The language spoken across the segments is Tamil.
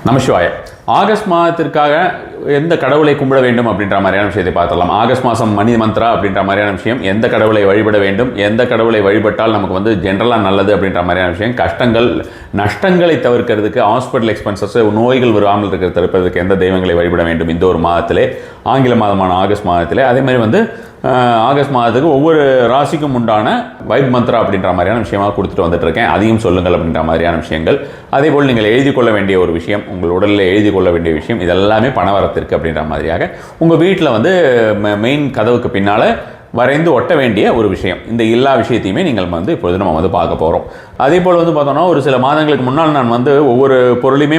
நமசிவாய. ஆகஸ்ட் மாதத்திற்காக எந்த கடவுளை கும்பிட வேண்டும் அப்படின்ற மாதிரியான விஷயத்தை பார்த்துடலாம். ஆகஸ்ட் மாதம் மணி மந்த்ரா அப்படின்ற மாதிரியான விஷயம், எந்த கடவுளை வழிபட வேண்டும், எந்த கடவுளை வழிபட்டால் நமக்கு வந்து ஜென்ரலாக நல்லது அப்படின்ற மாதிரியான விஷயம், கஷ்டங்கள் நஷ்டங்களை தவிர்க்கிறதுக்கு, ஹாஸ்பிட்டல் எக்ஸ்பென்சஸ், நோய்கள் வராமல் இருக்கிற தடுப்பதற்கு எந்த தெய்வங்களை வழிபட வேண்டும் இந்த ஒரு மாதத்திலே, ஆங்கில மாதமான ஆகஸ்ட் மாதத்திலே. அதேமாதிரி வந்து ஆகஸ்ட் மாதத்துக்கு ஒவ்வொரு ராசிக்கும் உண்டான வைப் மந்த்ரா அப்படின்ற மாதிரியான விஷயமாக கொடுத்துட்டு வந்துட்டு இருக்கேன். அதையும் சொல்லுங்கள் அப்படின்ற மாதிரியான விஷயங்கள். அதே போல் நீங்கள் எழுதி கொள்ள வேண்டிய ஒரு விஷயம், உங்கள் உடலில் எழுதி கொள்ள வேண்டிய விஷயம், இதெல்லாமே பணவரத்திற்கு அப்படின்ற மாதிரியாக உங்கள் வீட்டில் வந்து மெயின் கதவுக்கு பின்னால் வரைந்து ஒட்ட வேண்டிய ஒரு விஷயம். இந்த எல்லா விஷயத்தையுமே நீங்கள் வந்து இப்பொழுது நம்ம வந்து பார்க்க போகிறோம். அதே போல் வந்து பார்த்தோன்னா ஒரு சில மாதங்களுக்கு முன்னால் நான் வந்து ஒவ்வொரு பொருளையுமே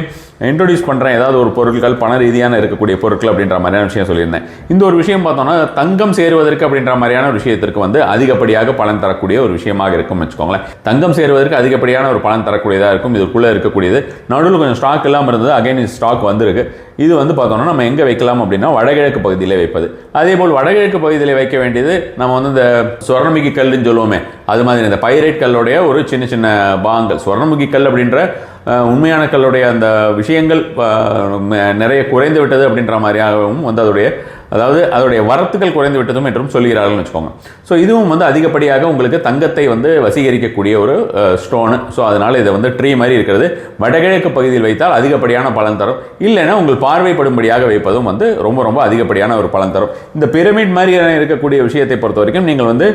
இன்ட்ரடியூஸ் பண்ணுறேன். ஏதாவது ஒரு பொருட்கள் பண ரீதியான இருக்கக்கூடிய பொருட்கள் அப்படின்ற மாதிரியான விஷயம் சொல்லியிருந்தேன். இந்த ஒரு விஷயம் பார்த்தோன்னா தங்கம் சேருவதற்கு அப்படின்ற மாதிரியான ஒரு விஷயத்திற்கு வந்து அதிகப்படியாக பலன் தரக்கூடிய ஒரு விஷயமாக இருக்கும்னு வச்சுக்கோங்களேன். தங்கம் சேருவதற்கு அதிகப்படியான ஒரு பலன் தரக்கூடியதாக இருக்கும். இதுக்குள்ளே இருக்கக்கூடியது நடுவில் கொஞ்சம் ஸ்டாக் இல்லாமல் இருந்தது, அகைன் ஸ்டாக் வந்திருக்கு. இது வந்து பார்த்தோன்னா நம்ம எங்கே வைக்கலாம் அப்படின்னா வடகிழக்கு பகுதியில் வைப்பது. அதே போல் வடகிழக்கு பகுதியில் வைக்க வேண்டியது நம்ம வந்து இந்த சொர்ணமுகி கல்லுன்னு சொல்லுவோமே, அது மாதிரி இந்த பைரைட் கல்லுடைய ஒரு சின்ன சின்ன பாகங்கள். சொர்ணமுகி கல் அப்படின்ற உண்மையான கல்லுடைய அந்த விஷயங்கள் நிறைய குறைந்து விட்டது அப்படின்ற மாதிரியாகவும் வந்து அதோடைய வரத்துக்கள் குறைந்து விட்டதும் என்றும் சொல்கிறார்கள்னு வச்சுக்கோங்க. ஸோ இதுவும் வந்து அதிகப்படியாக உங்களுக்கு தங்கத்தை வந்து வசீகரிக்கக்கூடிய ஒரு ஸ்டோனு. ஸோ அதனால் இதை வந்து ட்ரீ மாதிரி இருக்கிறது வடகிழக்கு பகுதியில் வைத்தால் அதிகப்படியான பலன் தரும். இல்லைன்னா உங்கள் பார்வைப்படும்படியாக வைப்பதும் வந்து ரொம்ப ரொம்ப அதிகப்படியான ஒரு பலன் தரும். இந்த பிரமிட் மாதிரி இருக்கக்கூடிய விஷயத்தை பொறுத்த வரைக்கும் நீங்கள் வந்து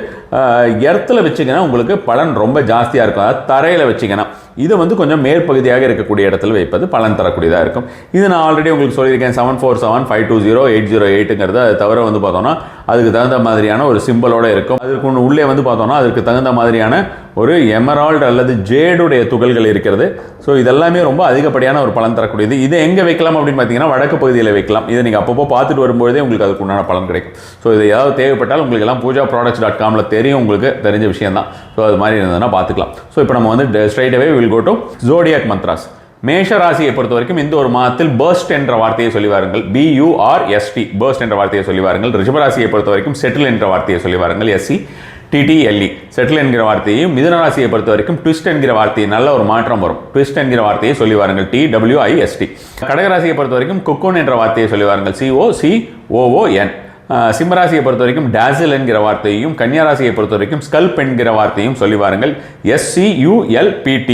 எர்த்தில் வச்சிங்கன்னா உங்களுக்கு பலன் ரொம்ப ஜாஸ்தியாக இருக்கும். அதாவது தரையில் வச்சிங்கன்னா இது வந்து கொஞ்சம் மேற்பகுதியாக இருக்கக்கூடிய இடத்துல வைப்பது பலன் தரக்கூடியதாக இருக்கும். இது நான் ஆல்ரெடி உங்களுக்கு சொல்லியிருக்கேன். 7475208008ங்கிறது. அது தவிர வந்து பார்த்தோன்னா அதுக்கு தகுந்த மாதிரியான ஒரு சிம்பிளோட இருக்கும். அதுக்கு ஒன்று உள்ளே வந்து பார்த்தோன்னா அதுக்கு தகுந்த மாதிரியான ஒரு எமரால்டு அல்லது ஜேடுடைய துகள்கள் இருக்கிறது. ஸோ இதெல்லாமே ரொம்ப அதிகப்படியான ஒரு பலன் தரக்கூடியது. இதை எங்கே வைக்கலாம் அப்படின்னு பார்த்தீங்கன்னா வடக்கு பகுதியில் வைக்கலாம். இதை நீங்கள் அப்பப்போ பார்த்துட்டு வரும்போதே உங்களுக்கு அதுக்கு உண்டான பலன் கிடைக்கும். ஸோ இது ஏதாவது தேவைப்பட்டால் உங்களுக்கு எல்லாம் poojaproducts.comல தெரியும், உங்களுக்கு தெரிஞ்ச விஷயம் தான். ஸோ அது மாதிரி இருந்ததுன்னா பார்த்துக்கலாம். ஸோ இப்போ நம்ம வந்து straight away will go to zodiac mantras. மேஷ ராசியை பொறுத்த வரைக்கும் இந்த ஒரு மாதத்தில் பர்ஸ்ட் என்ற வார்த்தையை சொல்லி வாருங்கள். BURST பர்ஸ்ட் என்ற வார்த்தையை சொல்லி வாருங்கள். ரிஷபராசியை பொறுத்த வரைக்கும் செட்டில் என்ற வார்த்தையை சொல்லி வாருங்கள். SCTTLE செட்டில் என்கிற வார்த்தையையும். மிதுன ராசியை பொறுத்த வரைக்கும் ட்விஸ்ட் என்கிற வார்த்தையை நல்ல ஒரு மாற்றம் வரும். ட்விஸ்ட் என்கிற வார்த்தையை சொல்லி வாருங்கள். TWIST. கடகராசியை பொறுத்த வரைக்கும் குக்கோன் என்ற வார்த்தையை சொல்லி வாருங்கள். COCOON. சிம்மராசியை பொறுத்த வரைக்கும் டாசில் என்கிற வார்த்தையையும், கன்னியாராசியை பொறுத்த வரைக்கும் ஸ்கல்ப் என்கிற வார்த்தையும் சொல்லி வாருங்கள். SCULPT.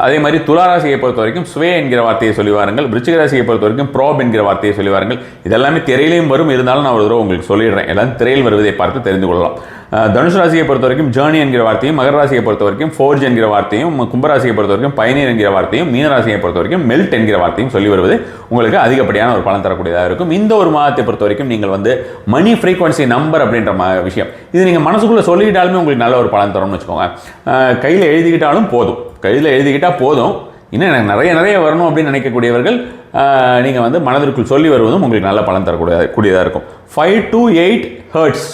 அதே மாதிரி துளாராசியை பொறுத்த வரைக்கும் ஸ்வே என்கிற வார்த்தையை சொல்லி வாருங்கள். விருச்சிக ராசியை பொறுத்த வரைக்கும் ப்ராப் என்கிற வார்த்தையை சொல்லி வாருங்கள். இதெல்லாமே திரையிலையும் வரும், இருந்தாலும் நான் ஒரு தடவை உங்களுக்கு சொல்லிடுறேன். எல்லாம் திரையில் வருவதை பார்த்து தெரிந்து கொள்ளலாம். தனுஷ் ராசியை பொறுத்த வரைக்கும் ஜேர்னி என்கிற வார்த்தையும், மகர ராசியை பொறுத்த வரைக்கும் ஃபோர்ஜ் என்கிற வார்த்தையும், கும்பராசியை பொறுத்த வரைக்கும் பயனீர் என்கிற வார்த்தையும், மீனராசியை பொறுத்த வரைக்கும் மெல்ட் என்கிற வார்த்தையும் சொல்லி வருவது உங்களுக்கு அதிகப்படியான ஒரு பலன் தரக்கூடியதாக இருக்கும். இந்த ஒரு மாதத்தை பொறுத்த வரைக்கும் நீங்கள் வந்து மணி ஃப்ரீக்வன்சி நம்பர் அப்படின்ற விஷயம், இது நீங்கள் மனசுக்குள்ளே சொல்லிக்கிட்டாலுமே உங்களுக்கு நல்ல ஒரு பலன் தரும்னு வச்சுக்கோங்க. கையில் எழுதிக்கிட்டாலும் போதும், கையில் எழுதிக்கிட்டால் போதும். இன்னும் எனக்கு நிறைய வரணும் அப்படின்னு நினைக்கக்கூடியவர்கள் நீங்கள் வந்து மனதிற்குள் சொல்லி வருவதும் உங்களுக்கு நல்ல பலன் தரக்கூடியதாக இருக்கும். 5 to 8 ஹெர்ட்ஸ்,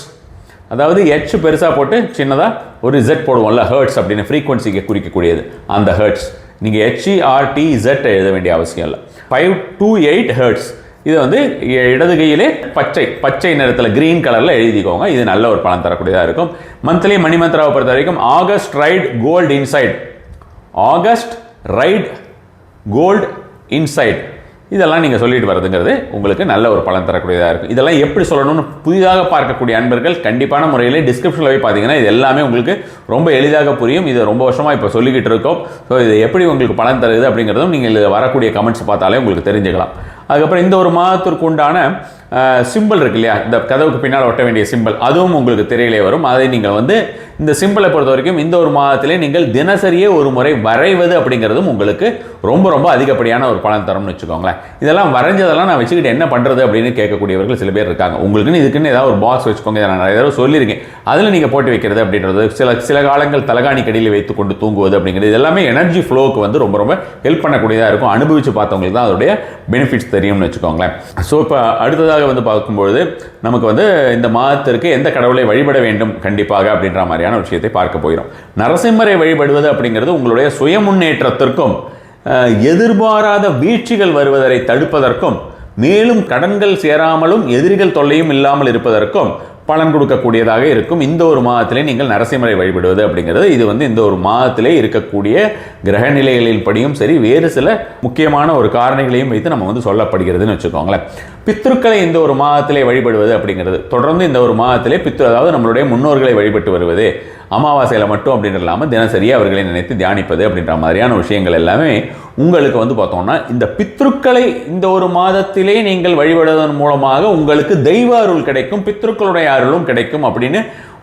அதாவது H பெருசாக போட்டு சின்னதாக ஒரு Z போடுவோம்ல, ஹெர்ட்ஸ் அப்படின்னு ஃப்ரீக்வன்சிக்கு குறிக்கக்கூடியது அந்த ஹெர்ட்ஸ். நீங்கள் HERTZ எழுத வேண்டிய அவசியம் இல்லை. 5 to 8 ஹெர்ட்ஸ். இது வந்து இடது கையிலே பச்சை நிறத்தில் கிரீன் கலரில் எழுதிக்கோங்க. இது நல்ல ஒரு பலன் தரக்கூடியதாக இருக்கும். மந்த்லி மணி மந்த்ராவை பொறுத்த வரைக்கும் August right gold insight, August right gold insight, இதெல்லாம் நீங்கள் சொல்லிட்டு வரதுங்கிறது உங்களுக்கு நல்ல ஒரு பலன் தரக்கூடியதாக இருக்கும். இதெல்லாம் எப்படி சொல்லணும்னு புதிதாக பார்க்கக்கூடிய அன்பர்கள் கண்டிப்பான முறையில் டிஸ்கிரிப்ஷனில் போய் பார்த்தீங்கன்னா இது எல்லாமே உங்களுக்கு ரொம்ப எளிதாக புரியும். இதை ரொம்ப வருஷமாக இப்போ சொல்லிக்கிட்டு இருக்கோம். ஸோ இது எப்படி உங்களுக்கு பலன் தருது அப்படிங்கிறதும் நீங்கள் வரக்கூடிய கமெண்ட்ஸ் பார்த்தாலே உங்களுக்கு தெரிஞ்சுக்கலாம். அதுக்கப்புறம் இந்த ஒரு மாதத்திற்கு உண்டான சிம்பிள் இருக்கு இல்லையா, இந்த கதவுக்கு பின்னால் ஒட்ட வேண்டிய சிம்பிள், அதுவும் உங்களுக்கு திரையிலே வரும். அதை நீங்கள் வந்து இந்த சிம்பிளை பொறுத்த வரைக்கும் இந்த ஒரு மாதத்திலே நீங்கள் தினசரியே ஒரு முறை வரைவது அப்படிங்கிறதும் உங்களுக்கு ரொம்ப ரொம்ப அதிகப்படியான ஒரு பலன் தரும்னு வச்சுக்கோங்களேன். இதெல்லாம் வரைஞ்சதெல்லாம் நான் வச்சுக்கிட்டு என்ன பண்ணுறது அப்படின்னு கேட்கக்கூடியவர்கள் சில பேர் இருக்காங்க. உங்களுக்குன்னு இதுக்குன்னு ஏதாவது ஒரு பாக்ஸ் வச்சுக்கோங்க. நான் நிறைய தடவை சொல்லியிருக்கேன். அதில் நீங்கள் போட்டு வைக்கிறது அப்படின்றது, சில காலங்கள் தலகாணி கடியில் வைத்து கொண்டு தூங்குவது அப்படிங்கிறது எல்லாமே எனர்ஜி ஃப்ளோவுக்கு வந்து ரொம்ப ரொம்ப ஹெல்ப் பண்ணக்கூடியதாக இருக்கும். அனுபவித்து பார்த்தவங்களுக்கு தான் அதோடைய பெனிஃபிட்ஸ் தெரியும்னு வச்சுக்கோங்களேன். ஸோ இப்போ அடுத்ததாக வந்து பார்க்கும்பொழுது நமக்கு வந்து இந்த மாதத்திற்கு எந்த கடவுளை வழிபட வேண்டும் கண்டிப்பாக அப்படின்ற மாதிரியான விஷயத்தை பார்க்க போகிறோம். நரசிம்மரை வழிபடுவது அப்படிங்கிறது உங்களுடைய சுய முன்னேற்றத்திற்கும் எதிர்பாராத வீழ்ச்சிகள் வருவதை தடுப்பதற்கும், மேலும் கடன்கள் சேராமலும் எதிரிகள் தொல்லையும் இல்லாமல் இருப்பதற்கும், பலன் கொடுக்கக்கூடியதாக இருக்கும். இந்த ஒரு மாதத்திலே நீங்கள் நரசிம்மரை வழிபடுவது அப்படிங்கிறது இது இந்த ஒரு மாதத்திலே இருக்கக்கூடிய கிரக நிலைகளின் படியும் சரி, வேறு சில முக்கியமான ஒரு காரணிகளையும் வைத்து நம்ம சொல்லப்படுகிறதுன்னு வச்சுக்கோங்களேன். பித்ருக்களை இந்த ஒரு மாதத்திலே வழிபடுவது அப்படிங்கிறது தொடர்ந்து இந்த ஒரு மாதத்திலே அதாவது நம்மளுடைய முன்னோர்களை வழிபட்டு வருவது, அமாவாசையில் மட்டும் அப்படின்றது இல்லாமல் தினசரி அவர்களை நினைத்து தியானிப்பது அப்படின்ற மாதிரியான விஷயங்கள் எல்லாமே உங்களுக்கு பார்த்தோம்னா இந்த பித்ருக்களை இந்த ஒரு மாதத்திலே நீங்கள் வழிபடுவதன் மூலமாக உங்களுக்கு தெய்வ அருள் கிடைக்கும், பித்ருக்களுடைய அருளும் கிடைக்கும் அப்படின்னு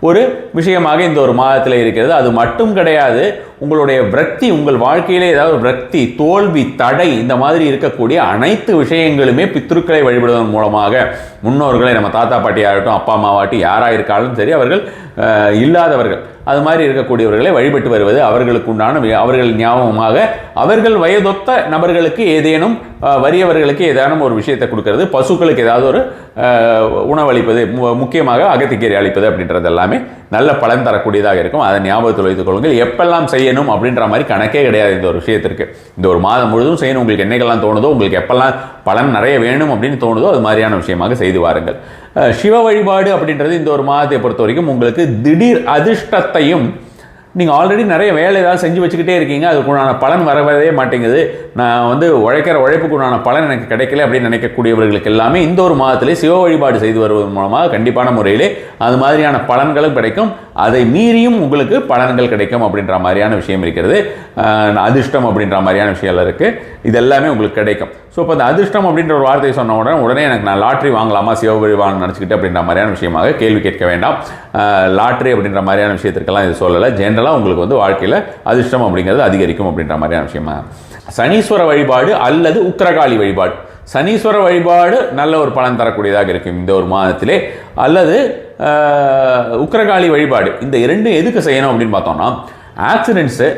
ஒரு விஷயமாக இந்த ஒரு மாதத்தில் இருக்கிறது. அது மட்டும் கிடையாது, உங்களுடைய விரக்தி, உங்கள் வாழ்க்கையிலே ஏதாவது விரக்தி, தோல்வி, தடை இந்த மாதிரி இருக்கக்கூடிய அனைத்து விஷயங்களுமே பித்ருக்களை வழிபடுவதன் மூலமாக முன்னோர்களை, நம்ம தாத்தா பாட்டி ஆகட்டும், அப்பா அம்மாவாட்டி யாராக இருக்காலும் சரி, அவர்கள் இல்லாதவர்கள் அது மாதிரி இருக்கக்கூடியவர்களை வழிபட்டு வருவது, அவர்களுக்கு உண்டான அவர்கள் ஞாபகமாக அவர்கள் வயதொத்த நபர்களுக்கு ஏதேனும் வறியவர்களுக்கு ஏதேனும் ஒரு விஷயத்தை கொடுக்கறது, பசுக்களுக்கு ஏதாவது ஒரு உணவளிப்பது, முக்கியமாக அகத்திக்கீரை அளிப்பது அப்படின்றது எல்லாமே நல்ல பலன் தரக்கூடியதாக இருக்கும். அதை ஞாபகத்தில் வைத்துக் கொள்ளுங்கள். எப்பெல்லாம் செய்யணும் அப்படின்ற மாதிரி கணக்கே கிடையாது இந்த ஒரு விஷயத்திற்கு. இந்த ஒரு மாதம் முழுவதும் செய்யணும். உங்களுக்கு என்னைக்கெல்லாம் தோணுதோ, உங்களுக்கு எப்பெல்லாம் பலன் நிறைய வேணும் அப்படின்னு தோணுதோ அது மாதிரியான விஷயமாக செய்து வாருங்கள். சிவ வழிபாடு அப்படின்றது இந்த ஒரு மாதத்தை பொறுத்த வரைக்கும் உங்களுக்கு திடீர் அதிர்ஷ்டத்தையும், நீங்கள் ஆல்ரெடி நிறைய வேலை ஏதாவது செஞ்சு வச்சுக்கிட்டே இருக்கீங்க, அதுக்குண்டான பலன் வரவே மாட்டேங்குது, நான் உழைக்கிற உழைப்புக்குண்டான பலன் எனக்கு கிடைக்கல அப்படின்னு நினைக்கக்கூடியவர்களுக்கு எல்லாமே இந்த ஒரு மாதத்திலே சிவ வழிபாடு செய்து வருவதன் மூலமாக கண்டிப்பான முறையிலே அது மாதிரியான பலன்களும் கிடைக்கும். அதை மீறியும் உங்களுக்கு பலன்கள் கிடைக்கும் அப்படின்ற மாதிரியான விஷயம் இருக்கிறது. அதிர்ஷ்டம் அப்படின்ற மாதிரியான விஷயம் இருக்குது. இது எல்லாமே உங்களுக்கு கிடைக்கும். ஸோ இப்போ அந்த அதிர்ஷ்டம் அப்படின்ற ஒரு வார்த்தையை சொன்ன உடனே எனக்கு நான் லாட்ரி வாங்கலாமா, சிவ வழிபாடு நினச்சிக்கிட்டு அப்படின்ற மாதிரியான விஷயமாக கேள்வி கேட்க வேண்டாம். லாட்ரி அப்படின்ற மாதிரியான விஷயத்திற்கெல்லாம் இது சொல்லலை. ஜென்ரலாக உங்களுக்கு வாழ்க்கையில் அதிர்ஷ்டம் அப்படிங்கிறது அதிகரிக்கும் அப்படின்ற மாதிரியான விஷயமா. சனீஸ்வர வழிபாடு அல்லது உக்கிரகாளி வழிபாடு. சனீஸ்வர வழிபாடு நல்ல ஒரு பலன் தரக்கூடியதாக இருக்கும் இந்த ஒரு மாதத்திலே, அல்லது உக்கிரகாளி வழிபாடு. இந்த இரண்டும் எதுக்கு செய்யணும் அப்படின்னு பார்த்தோம்னா, ஆக்சிடென்ட்ஸு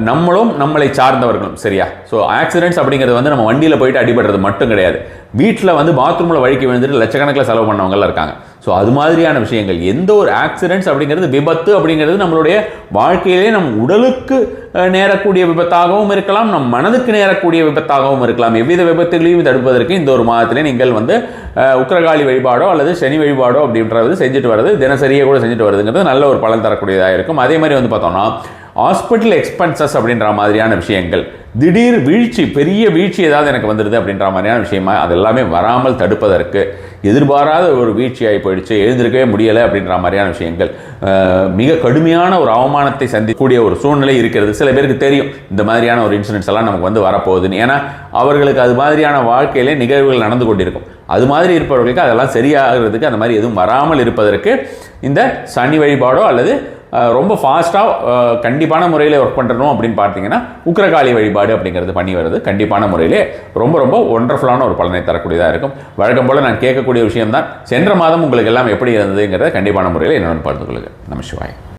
நம்மளும் நம்மளை சார்ந்தவர்களும், சரியா? ஸோ ஆக்சிடென்ட்ஸ் அப்படிங்கிறது நம்ம வண்டியில் போயிட்டு அடிபடுறது மட்டும் கிடையாது. வீட்டில் பாத்ரூமில் வழுக்கி விழுந்துட்டு லட்சக்கணக்கில் செலவு பண்ணவங்களாம் இருக்காங்க. ஸோ அது மாதிரியான விஷயங்கள், எந்த ஒரு ஆக்சிடென்ட்ஸ் அப்படிங்கிறது, விபத்து அப்படிங்கிறது நம்மளுடைய வாழ்க்கையிலே நம் உடலுக்கு நேரக்கூடிய விபத்தாகவும் இருக்கலாம், நம் மனதுக்கு நேரக்கூடிய விபத்தாகவும் இருக்கலாம். எவ்வித விபத்துகளையும் தடுப்பதற்கு இந்த ஒரு மாதத்திலே நீங்கள் உக்கிரகாளி வழிபாடோ அல்லது சனி வழிபாடோ அப்படின்றது செஞ்சுட்டு வர்றது, தினசரியே கூட செஞ்சுட்டு வருதுங்கிறது நல்ல ஒரு பலன் தரக்கூடியதாக இருக்கும். அதே மாதிரி பார்த்தோம்னா ஹாஸ்பிட்டல் எக்ஸ்பென்சஸ் அப்படின்ற மாதிரியான விஷயங்கள், திடீர் வீழ்ச்சி, பெரிய வீழ்ச்சி ஏதாவது எனக்கு வந்துடுது அப்படின்ற மாதிரியான விஷயமா, அது எல்லாமே வராமல் தடுப்பதற்கு, எதிர்பாராத ஒரு வீழ்ச்சியாகி போயிடுச்சு, எழுந்திருக்கவே முடியலை அப்படின்ற மாதிரியான விஷயங்கள், மிக கடுமையான ஒரு அவமானத்தை சந்திக்கக்கூடிய ஒரு சூழ்நிலை இருக்கிறது. சில பேருக்கு தெரியும் இந்த மாதிரியான ஒரு இன்சிடென்ட்ஸ் எல்லாம் நமக்கு வரப்போகுதுன்னு. ஏன்னா அவர்களுக்கு அது மாதிரியான வாழ்க்கையிலே நிகழ்வுகள் நடந்து கொண்டிருக்கும். அது மாதிரி இருப்பவர்களுக்கு அதெல்லாம் சரியாகிறதுக்கு, அந்த மாதிரி எதுவும் வராமல் இருப்பதற்கு இந்த சனி வழிபாடோ அல்லது ரொம்ப ஃபாஸ்ட்டாக கண்டிப்பான முறையில் ஒர்க் பண்ணுறணும் அப்படின்னு பார்த்தீங்கன்னா உக்கிரகாளி வழிபாடு அப்படிங்கிறது பண்ணி வருது கண்டிப்பான முறையிலே ரொம்ப ரொம்ப ஒண்டர்ஃபுல்லான ஒரு பலனை தரக்கூடியதாக இருக்கும். வழக்கம் போல் நான் கேட்கக்கூடிய விஷயம்தான், சென்ற மாதம் உங்களுக்கு எல்லாம் எப்படி இருந்ததுங்கிறத கண்டிப்பான முறையில் என்னென்னு பகிர்ந்து கொள்ளுங்கள். நம சிவாய.